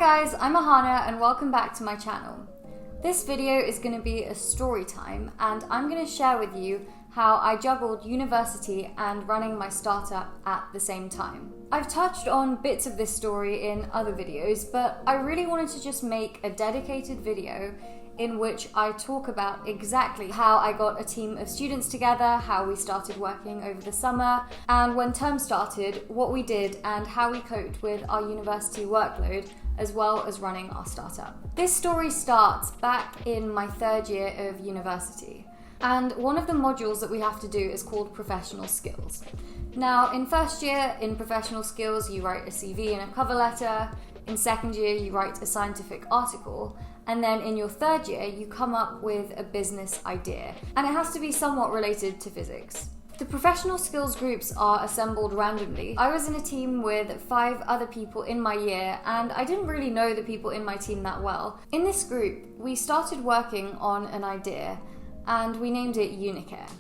guys, I'm Ahana and welcome back to my channel. This video is going to be a story time and I'm going to share with you how I juggled university and running my startup at the same time. I've touched on bits of this story in other videos, but I really wanted to just make a dedicated video in which I talk about exactly how I got a team of students together, how we started working over the summer, and when term started, what we did and how we coped with our university workload, as well as running our startup. This story starts back in my third year of university, and one of the modules that we have to do is called professional skills. Now, in first year, in professional skills, you write a CV and a cover letter. In second year, you write a scientific article. And then in your third year, you come up with a business idea. And it has to be somewhat related to physics. The professional skills groups are assembled randomly. I was in a team with 5 other people in my year, and I didn't really know the people in my team that well. In this group, we started working on an idea, and we named it Unicare.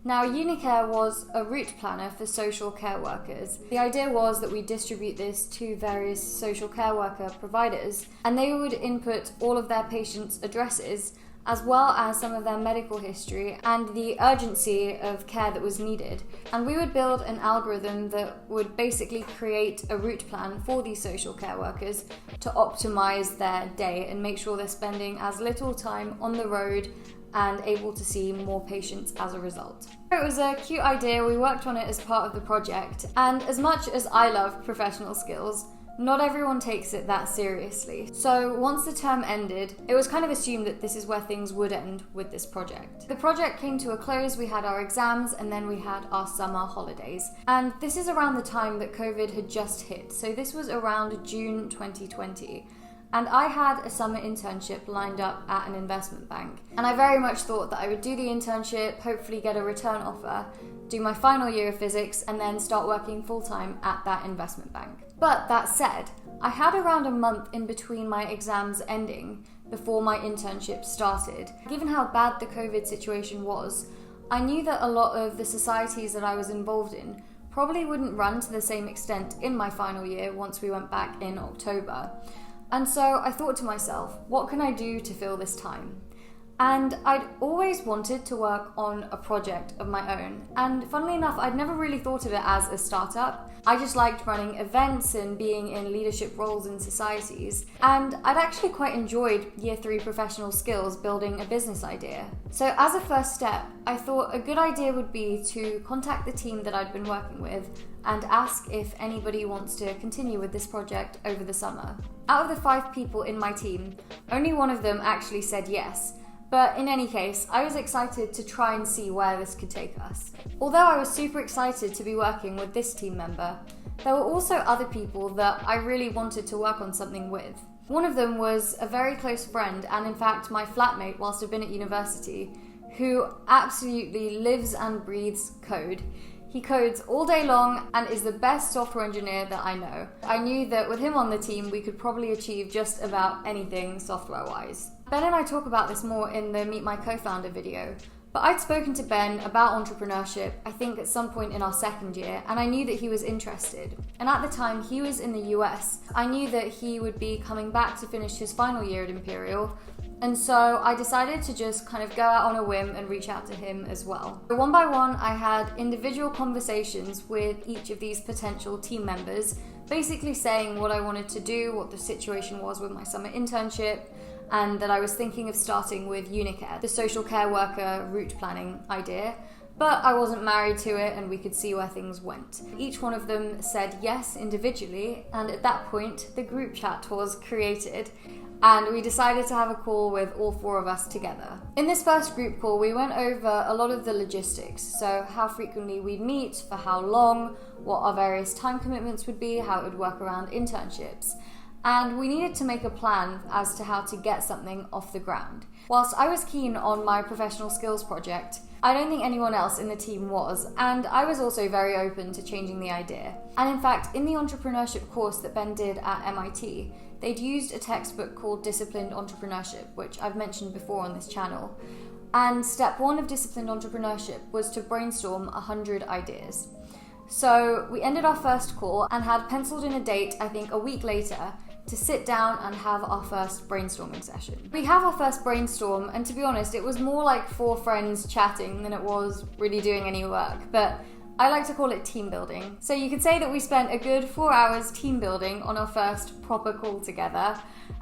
Now, Unicare was a route planner for social care workers. The idea was that we distribute this to various social care worker providers, and they would input all of their patients' addresses, as well as some of their medical history and the urgency of care that was needed. And we would build an algorithm that would basically create a route plan for these social care workers to optimize their day and make sure they're spending as little time on the road and able to see more patients as a result. It was a cute idea, we worked on it as part of the project, and as much as I love professional skills, not everyone takes it that seriously. So once the term ended, it was kind of assumed that this is where things would end with this project. The project came to a close, we had our exams, and then we had our summer holidays. And this is around the time that COVID had just hit, so this was around June 2020. And I had a summer internship lined up at an investment bank. And I very much thought that I would do the internship, hopefully get a return offer, do my final year of physics, and then start working full-time at that investment bank. But that said, I had around a month in between my exams ending before my internship started. Given how bad the COVID situation was, I knew that a lot of the societies that I was involved in probably wouldn't run to the same extent in my final year once we went back in October. And so I thought to myself, what can I do to fill this time? And I'd always wanted to work on a project of my own. And funnily enough, I'd never really thought of it as a startup. I just liked running events and being in leadership roles in societies. And I'd actually quite enjoyed year 3 professional skills building a business idea. So as a first step, I thought a good idea would be to contact the team that I'd been working with and ask if anybody wants to continue with this project over the summer. Out of the 5 people in my team, only one of them actually said yes. But in any case, I was excited to try and see where this could take us. Although I was super excited to be working with this team member, there were also other people that I really wanted to work on something with. One of them was a very close friend and in fact my flatmate whilst I've been at university, who absolutely lives and breathes code. He codes all day long and is the best software engineer that I know. I knew that with him on the team, we could probably achieve just about anything software-wise. Ben and I talk about this more in the Meet My Co-Founder video, but I'd spoken to Ben about entrepreneurship, I think at some point in our second year, and I knew that he was interested. And at the time, he was in the US. I knew that he would be coming back to finish his final year at Imperial, and so I decided to just kind of go out on a whim and reach out to him as well. So one by one, I had individual conversations with each of these potential team members, basically saying what I wanted to do, what the situation was with my summer internship, and that I was thinking of starting with Unicare, the social care worker route planning idea. But I wasn't married to it and we could see where things went. Each one of them said yes individually, and at that point the group chat was created and we decided to have a call with all 4 of us together. In this first group call, we went over a lot of the logistics, so how frequently we'd meet, for how long, what our various time commitments would be, how it would work around internships. And we needed to make a plan as to how to get something off the ground. Whilst I was keen on my professional skills project, I don't think anyone else in the team was, and I was also very open to changing the idea. And in fact, in the entrepreneurship course that Ben did at MIT, they'd used a textbook called Disciplined Entrepreneurship, which I've mentioned before on this channel. And step 1 of Disciplined Entrepreneurship was to brainstorm 100 ideas. So we ended our first call and had penciled in a date, I think a week later, to sit down and have our first brainstorming session. We have our first brainstorm, and to be honest, it was more like 4 friends chatting than it was really doing any work, but I like to call it team building. So you could say that we spent a good 4 hours team building on our first proper call together,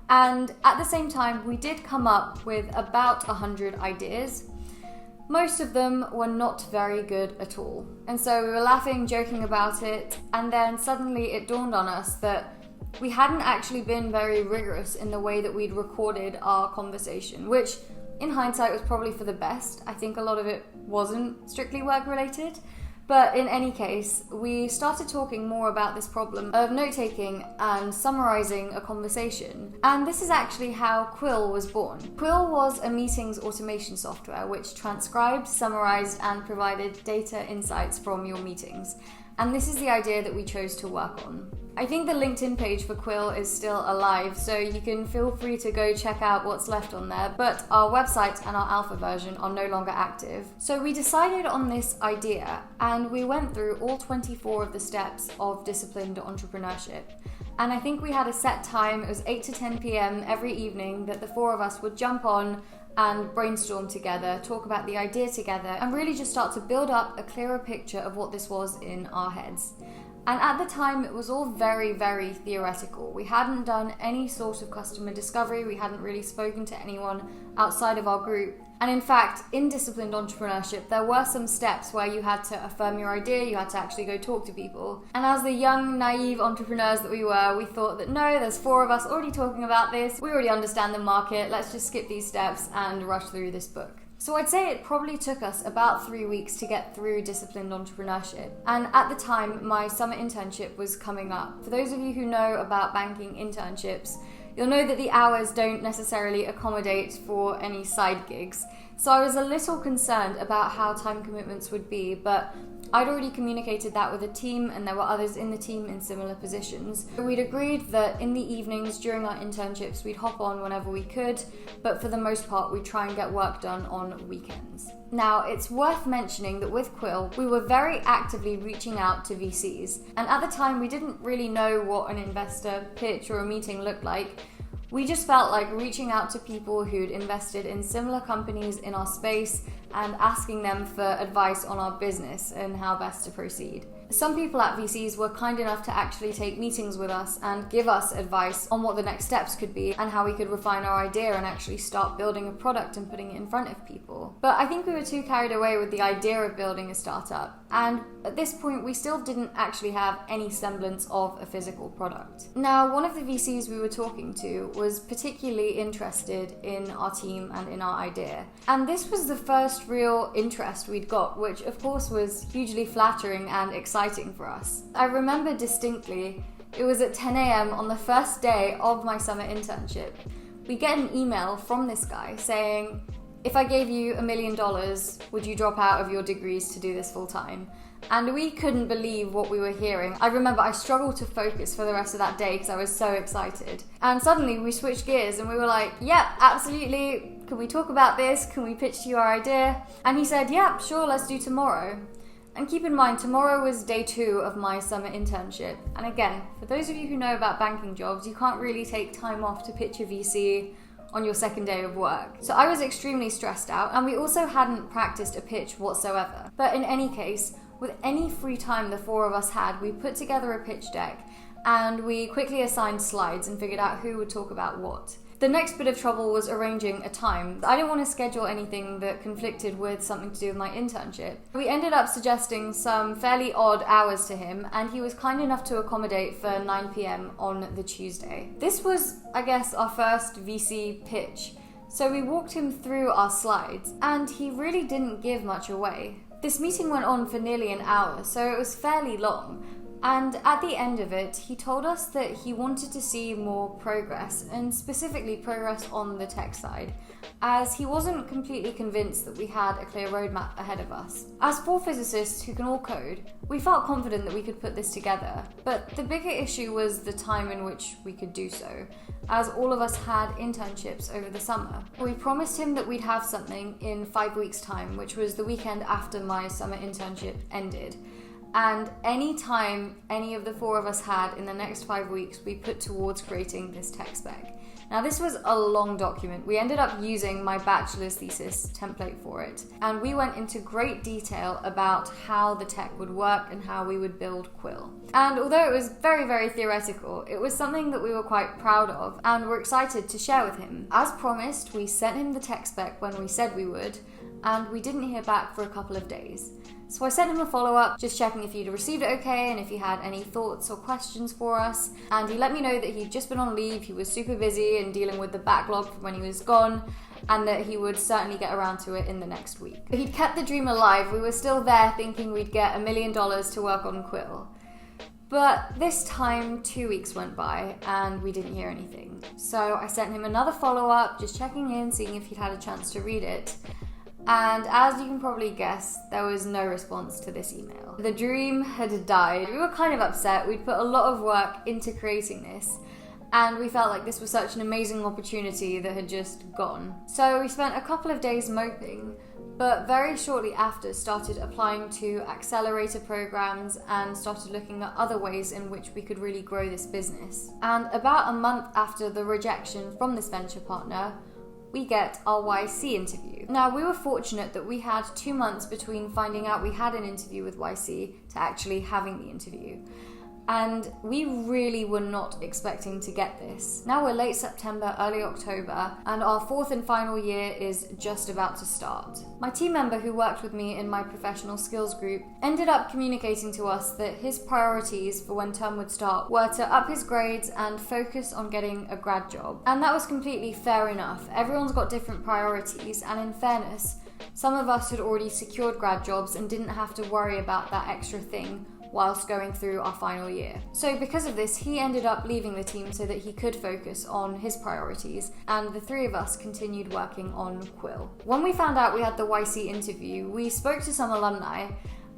and at the same time we did come up with about 100 ideas. Most of them were not very good at all, and so we were laughing, joking about it, and then suddenly it dawned on us that we hadn't actually been very rigorous in the way that we'd recorded our conversation, which in hindsight was probably for the best. I think a lot of it wasn't strictly work related. But in any case, we started talking more about this problem of note-taking and summarizing a conversation. And this is actually how Quill was born. Quill was a meetings automation software which transcribed, summarized, and provided data insights from your meetings. And this is the idea that we chose to work on. I think the LinkedIn page for Quill is still alive, so you can feel free to go check out what's left on there, but our website and our alpha version are no longer active. So we decided on this idea, and we went through all 24 of the steps of disciplined entrepreneurship. And I think we had a set time, it was 8 to 10 p.m. every evening, that the 4 of us would jump on and brainstorm together, talk about the idea together, and really just start to build up a clearer picture of what this was in our heads. And at the time, it was all very, very theoretical. We hadn't done any sort of customer discovery. We hadn't really spoken to anyone outside of our group. And in fact, in disciplined entrepreneurship, there were some steps where you had to affirm your idea, you had to actually go talk to people. And as the young, naive entrepreneurs that we were, we thought that no, there's 4 of us already talking about this. We already understand the market. Let's just skip these steps and rush through this book. So I'd say it probably took us about 3 weeks to get through disciplined entrepreneurship. And at the time, my summer internship was coming up. For those of you who know about banking internships, you'll know that the hours don't necessarily accommodate for any side gigs. So I was a little concerned about how time commitments would be, but I'd already communicated that with a team, and there were others in the team in similar positions. We'd agreed that in the evenings during our internships we'd hop on whenever we could, but for the most part we'd try and get work done on weekends. Now, it's worth mentioning that with Quill, we were very actively reaching out to VCs, and at the time we didn't really know what an investor pitch or a meeting looked like. We just felt like reaching out to people who'd invested in similar companies in our space and asking them for advice on our business and how best to proceed. Some people at VCs were kind enough to actually take meetings with us and give us advice on what the next steps could be and how we could refine our idea and actually start building a product and putting it in front of people. But I think we were too carried away with the idea of building a startup, and at this point we still didn't actually have any semblance of a physical product. Now, one of the VCs we were talking to was particularly interested in our team and in our idea, and this was the first real interest we'd got, which of course was hugely flattering and exciting for us. I remember distinctly, it was at 10 a.m. on the first day of my summer internship. We get an email from this guy saying, if I gave you $1 million, would you drop out of your degrees to do this full time? And we couldn't believe what we were hearing. I remember I struggled to focus for the rest of that day because I was so excited. And suddenly we switched gears and we were like, yep, absolutely. Can we talk about this? Can we pitch to you our idea? And he said, yep, sure, let's do tomorrow. And keep in mind, tomorrow was day 2 of my summer internship. And again, for those of you who know about banking jobs, you can't really take time off to pitch a VC on your second day of work. So I was extremely stressed out, and we also hadn't practiced a pitch whatsoever. But in any case, with any free time the 4 of us had, we put together a pitch deck and we quickly assigned slides and figured out who would talk about what. The next bit of trouble was arranging a time. I didn't want to schedule anything that conflicted with something to do with my internship. We ended up suggesting some fairly odd hours to him, and he was kind enough to accommodate for 9 p.m. on the Tuesday. This was, I guess, our first VC pitch. So we walked him through our slides, and he really didn't give much away. This meeting went on for nearly an hour, so it was fairly long. And at the end of it, he told us that he wanted to see more progress, and specifically progress on the tech side, as he wasn't completely convinced that we had a clear roadmap ahead of us. As 4 physicists who can all code, we felt confident that we could put this together, but the bigger issue was the time in which we could do so, as all of us had internships over the summer. We promised him that we'd have something in 5 weeks' time, which was the weekend after my summer internship ended. And any time any of the four of us had in the next 5 weeks, we put towards creating this tech spec. Now, this was a long document. We ended up using my bachelor's thesis template for it, and we went into great detail about how the tech would work and how we would build Quill. And although it was very, very theoretical, it was something that we were quite proud of and were excited to share with him. As promised, we sent him the tech spec when we said we would, and we didn't hear back for a couple of days. So I sent him a follow-up, just checking if he'd received it okay and if he had any thoughts or questions for us. And he let me know that he'd just been on leave, he was super busy and dealing with the backlog from when he was gone, and that he would certainly get around to it in the next week. But he'd kept the dream alive. We were still there thinking we'd get $1 million to work on Quill. But this time, 2 weeks went by and we didn't hear anything. So I sent him another follow-up, just checking in, seeing if he'd had a chance to read it. And as you can probably guess, there was no response to this email. The dream had died. We were kind of upset. We'd put a lot of work into creating this, and we felt like this was such an amazing opportunity that had just gone. So we spent a couple of days moping, but very shortly after started applying to accelerator programs and started looking at other ways in which we could really grow this business. And about a month after the rejection from this venture partner, we get our YC interview. Now, we were fortunate that we had 2 months between finding out we had an interview with YC to actually having the interview. And we really were not expecting to get this. Now we're late September, early October, and our 4th and final year is just about to start. My team member who worked with me in my professional skills group ended up communicating to us that his priorities for when term would start were to up his grades and focus on getting a grad job. And that was completely fair enough. Everyone's got different priorities, and in fairness, some of us had already secured grad jobs and didn't have to worry about that extra thing whilst going through our final year. So because of this, he ended up leaving the team so that he could focus on his priorities, and the three of us continued working on Quill. When we found out we had the YC interview, we spoke to some alumni,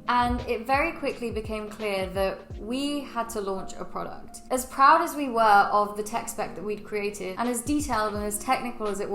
and it very quickly became clear that we had to launch a product. As proud as we were of the tech spec that we'd created, and as detailed and as technical as it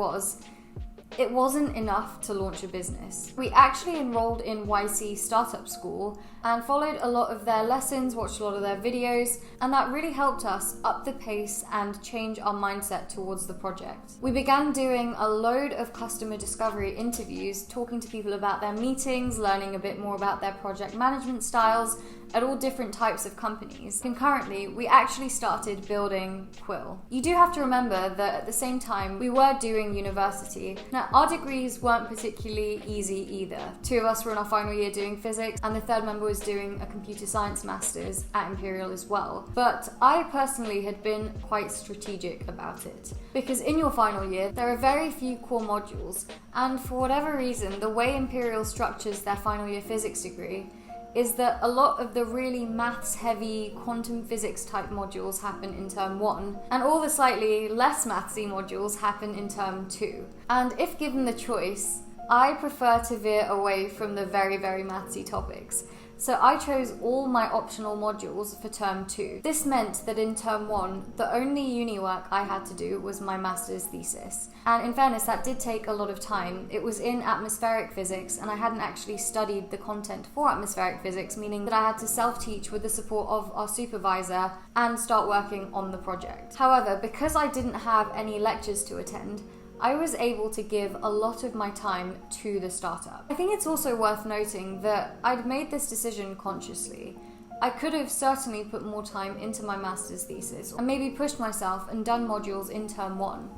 wasn't enough to launch a business. We actually enrolled in YC Startup School and followed a lot of their lessons, watched a lot of their videos, and that really helped us up the pace and change our mindset towards the project. We began doing a load of customer discovery interviews, talking to people about their meetings, learning a bit more about their project management styles at all different types of companies. Concurrently, we actually started building Quill. You do have to remember that at the same time, we were doing university. Now, our degrees weren't particularly easy either. 2 of us were in our final year doing physics, and the 3rd member was doing a computer science master's at Imperial as well. But I personally had been quite strategic about it, because in your final year, there are very few core modules, and for whatever reason, the way Imperial structures their final year physics degree is that a lot of the really maths-heavy quantum physics type modules happen in term 1, and all the slightly less mathsy modules happen in term 2. And if given the choice, I prefer to veer away from the very, very mathsy topics. So I chose all my optional modules for term 2. This meant that in term 1, the only uni work I had to do was my master's thesis. And in fairness, that did take a lot of time. It was in atmospheric physics, and I hadn't actually studied the content for atmospheric physics, meaning that I had to self-teach with the support of our supervisor and start working on the project. However, because I didn't have any lectures to attend, I was able to give a lot of my time to the startup. I think it's also worth noting that I'd made this decision consciously. I could have certainly put more time into my master's thesis and maybe pushed myself and done modules in term 1.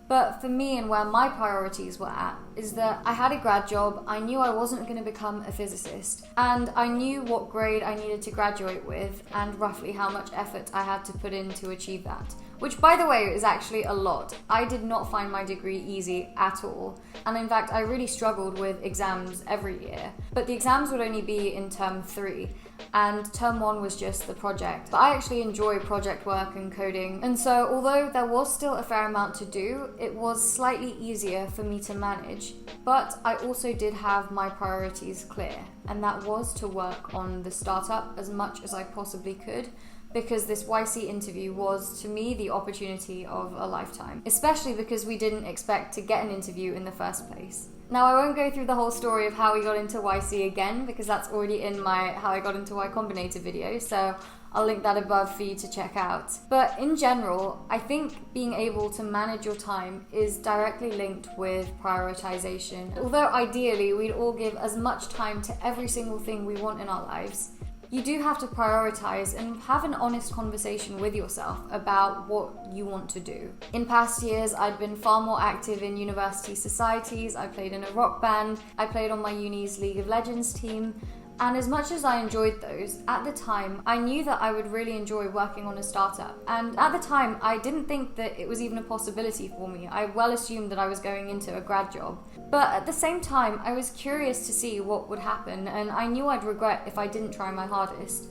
But for me, and where my priorities were at, is that I had a grad job, I knew I wasn't going to become a physicist, and I knew what grade I needed to graduate with and roughly how much effort I had to put in to achieve that. Which, by the way, is actually a lot. I did not find my degree easy at all. And in fact, I really struggled with exams every year. But the exams would only be in term 3, and term 1 was just the project. But I actually enjoy project work and coding. And so, although there was still a fair amount to do, it was slightly easier for me to manage. But I also did have my priorities clear, and that was to work on the startup as much as I possibly could, because this YC interview was, to me, the opportunity of a lifetime, especially because we didn't expect to get an interview in the first place. Now, I won't go through the whole story of how we got into YC again, because that's already in my How I Got Into Y Combinator video, so I'll link that above for you to check out. But in general, I think being able to manage your time is directly linked with prioritization. Although ideally we'd all give as much time to every single thing we want in our lives, you do have to prioritize and have an honest conversation with yourself about what you want to do. In past years, I'd been far more active in university societies. I played in a rock band, I played on my uni's League of Legends team, and as much as I enjoyed those, at the time, I knew that I would really enjoy working on a startup. And at the time, I didn't think that it was even a possibility for me. I well assumed that I was going into a grad job. But at the same time, I was curious to see what would happen, and I knew I'd regret if I didn't try my hardest.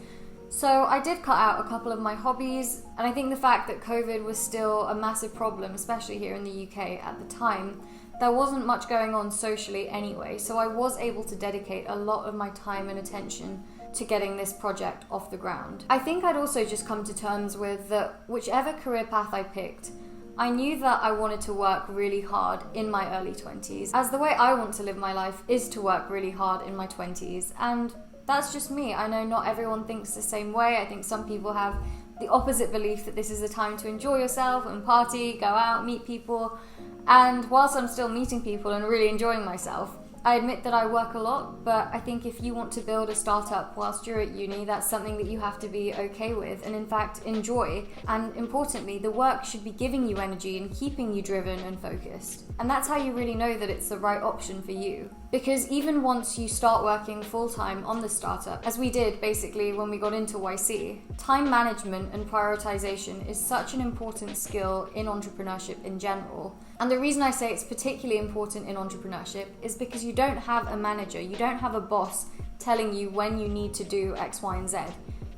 So I did cut out a couple of my hobbies, and I think the fact that COVID was still a massive problem, especially here in the UK at the time, there wasn't much going on socially anyway, so I was able to dedicate a lot of my time and attention to getting this project off the ground. I think I'd also just come to terms with that whichever career path I picked, I knew that I wanted to work really hard in my early 20s, as the way I want to live my life is to work really hard in my 20s, and that's just me. I know not everyone thinks the same way. I think some people have the opposite belief that this is a time to enjoy yourself and party, go out, meet people. And whilst I'm still meeting people and really enjoying myself, I admit that I work a lot, but I think if you want to build a startup whilst you're at uni, that's something that you have to be okay with and in fact enjoy. And importantly, the work should be giving you energy and keeping you driven and focused. And that's how you really know that it's the right option for you. Because even once you start working full-time on the startup, as we did basically when we got into YC, time management and prioritization is such an important skill in entrepreneurship in general. And the reason I say it's particularly important in entrepreneurship is because you don't have a manager, you don't have a boss telling you when you need to do X, Y, and Z.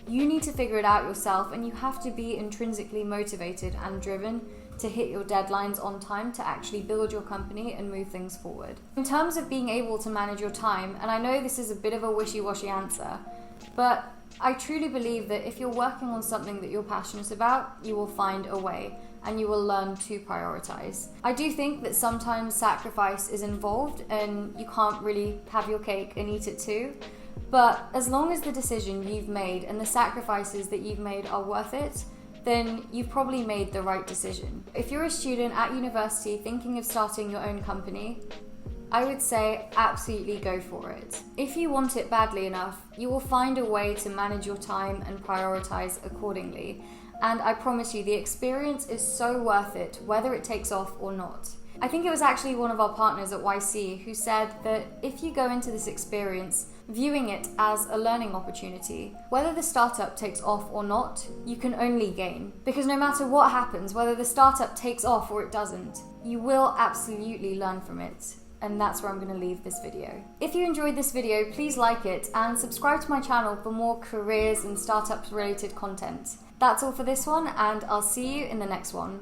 You need to figure it out yourself, and you have to be intrinsically motivated and driven to hit your deadlines on time to actually build your company and move things forward. In terms of being able to manage your time, and I know this is a bit of a wishy-washy answer, but I truly believe that if you're working on something that you're passionate about, you will find a way and you will learn to prioritize. I do think that sometimes sacrifice is involved and you can't really have your cake and eat it too. But as long as the decision you've made and the sacrifices that you've made are worth it, then you've probably made the right decision. If you're a student at university thinking of starting your own company, I would say absolutely go for it. If you want it badly enough, you will find a way to manage your time and prioritize accordingly. And I promise you, the experience is so worth it, whether it takes off or not. I think it was actually one of our partners at YC who said that if you go into this experience viewing it as a learning opportunity, whether the startup takes off or not, you can only gain. Because no matter what happens, whether the startup takes off or it doesn't, you will absolutely learn from it. And that's where I'm going to leave this video. If you enjoyed this video, please like it and subscribe to my channel for more careers and startups related content. That's all for this one, and I'll see you in the next one.